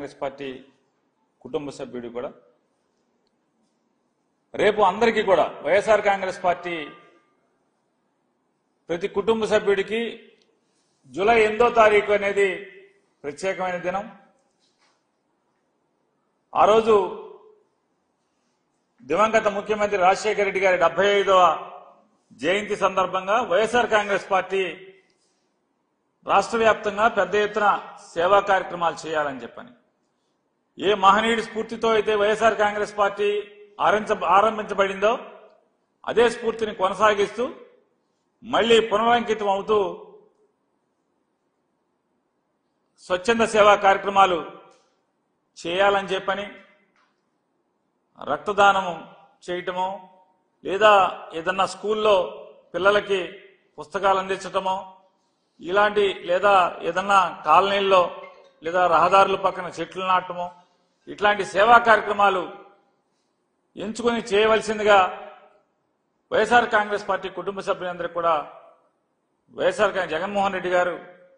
Congress party కుటుంబ సభ్యుడు కూడా రేపు అందరికీ కూడా వైఎస్ఆర్ కాంగ్రెస్ పార్టీ ప్రతి కుటుంబ సభ్యుడికి జూలై 8వ తారీఖు అనేది ప్రత్యేకమైన దినం. ఆ రోజు దివంగత ముఖ్యమంత్రి రాజశేఖర రెడ్డి గారి 75వ జయంతి సందర్భంగా వైఎస్ఆర్ కాంగ్రెస్ పార్టీ రాష్ట్ర వ్యాప్తంగా పెద్ద ఎత్తున సేవా కార్యక్రమాలు చేయాలని చెప్పని ఏ మహనీయుడి స్ఫూర్తితో అయితే వైఎస్ఆర్ కాంగ్రెస్ పార్టీ ఆరంభించబడిందో అదే స్ఫూర్తిని కొనసాగిస్తూ మళ్లీ పునరంకితం అవుతూ స్వచ్ఛంద సేవా కార్యక్రమాలు చేయాలని చెప్పని రక్తదానం చేయటమో లేదా ఏదన్నా స్కూల్లో పిల్లలకి పుస్తకాలు అందించటమో ఇలాంటి లేదా ఏదన్నా కాలనీల్లో లేదా రహదారుల పక్కన చెట్లు నాటమో ఇట్లాంటి సేవా కార్యక్రమాలు ఎంచుకొని చేయవలసిందిగా వైఎస్ఆర్ కాంగ్రెస్ పార్టీ కుటుంబ సభ్యులందరికీ కూడా వైఎస్ఆర్ జగన్మోహన్ రెడ్డి గారు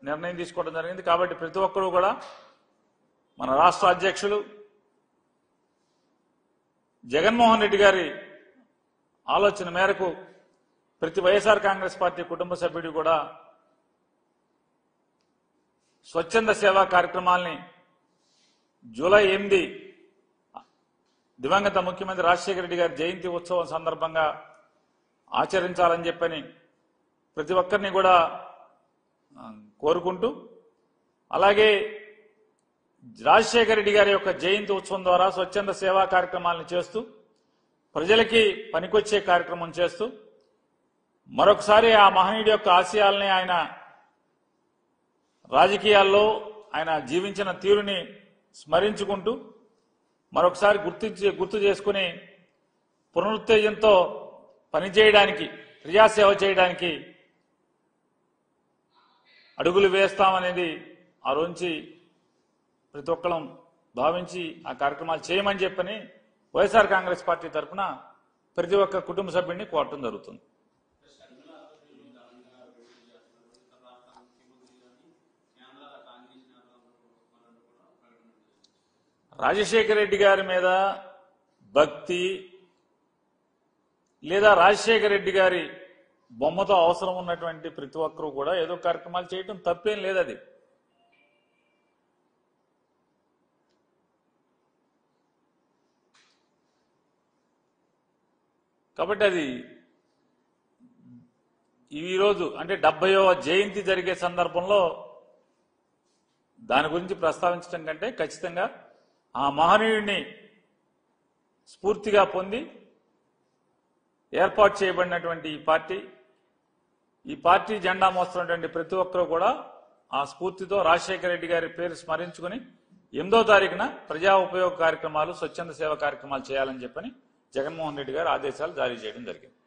నిర్ణయం తీసుకోవడం జరిగింది. కాబట్టి ప్రతి ఒక్కరూ కూడా మన రాష్ట్ర అధ్యక్షులు జగన్మోహన్ రెడ్డి గారి ఆలోచన మేరకు ప్రతి వైఎస్ఆర్ కాంగ్రెస్ పార్టీ కుటుంబ సభ్యుడు కూడా స్వచ్ఛంద సేవా కార్యక్రమాల్ని జూలై 8 దివంగత ముఖ్యమంత్రి రాజశేఖర రెడ్డి గారి జయంతి ఉత్సవం సందర్భంగా ఆచరించాలని చెప్పని ప్రతి ఒక్కరిని కూడా కోరుకుంటూ, అలాగే రాజశేఖర రెడ్డి గారి యొక్క జయంతి ఉత్సవం ద్వారా స్వచ్ఛంద సేవా కార్యక్రమాలను చేస్తూ ప్రజలకి పనికొచ్చే కార్యక్రమం చేస్తూ మరొకసారి ఆ మహనీయుడి యొక్క ఆశయాల్ని ఆయన రాజకీయాల్లో ఆయన జీవించిన తీరుని స్మరించుకుంటూ మరొకసారి గుర్తు చేసుకుని పునరుత్తేజంతో పనిచేయడానికి ప్రజాసేవ చేయడానికి అడుగులు వేస్తామనేది ఆ రోజు ప్రతి ఒక్కరం భావించి ఆ కార్యక్రమాలు చేయమని చెప్పని వైఎస్ఆర్ కాంగ్రెస్ పార్టీ తరఫున ప్రతి ఒక్క కుటుంబ సభ్యుడిని కోరటం జరుగుతుంది. రాజశేఖర రెడ్డి గారి మీద భక్తి లేదా రాజశేఖర రెడ్డి గారి బొమ్మతో అవసరం ఉన్నటువంటి ప్రతి ఒక్కరూ కూడా ఏదో కార్యక్రమాలు చేయటం తప్పేం లేదు. అది కాబట్టి అది ఈరోజు అంటే 70వ జయంతి జరిగే సందర్భంలో దాని గురించి ప్రస్తావించడం కంటే ఖచ్చితంగా ఆ మహనీయుడిని స్ఫూర్తిగా పొంది ఏర్పాటు చేయబడినటువంటి ఈ పార్టీ జెండా మోస్తున్నటువంటి ప్రతి ఒక్కరూ కూడా ఆ స్ఫూర్తితో రాజశేఖర రెడ్డి గారి పేరు స్మరించుకుని 8వ తారీఖున ప్రజా ఉపయోగ కార్యక్రమాలు స్వచ్ఛంద సేవ కార్యక్రమాలు చేయాలని చెప్పని జగన్మోహన్ రెడ్డి గారు ఆదేశాలు జారీ చేయడం జరిగింది.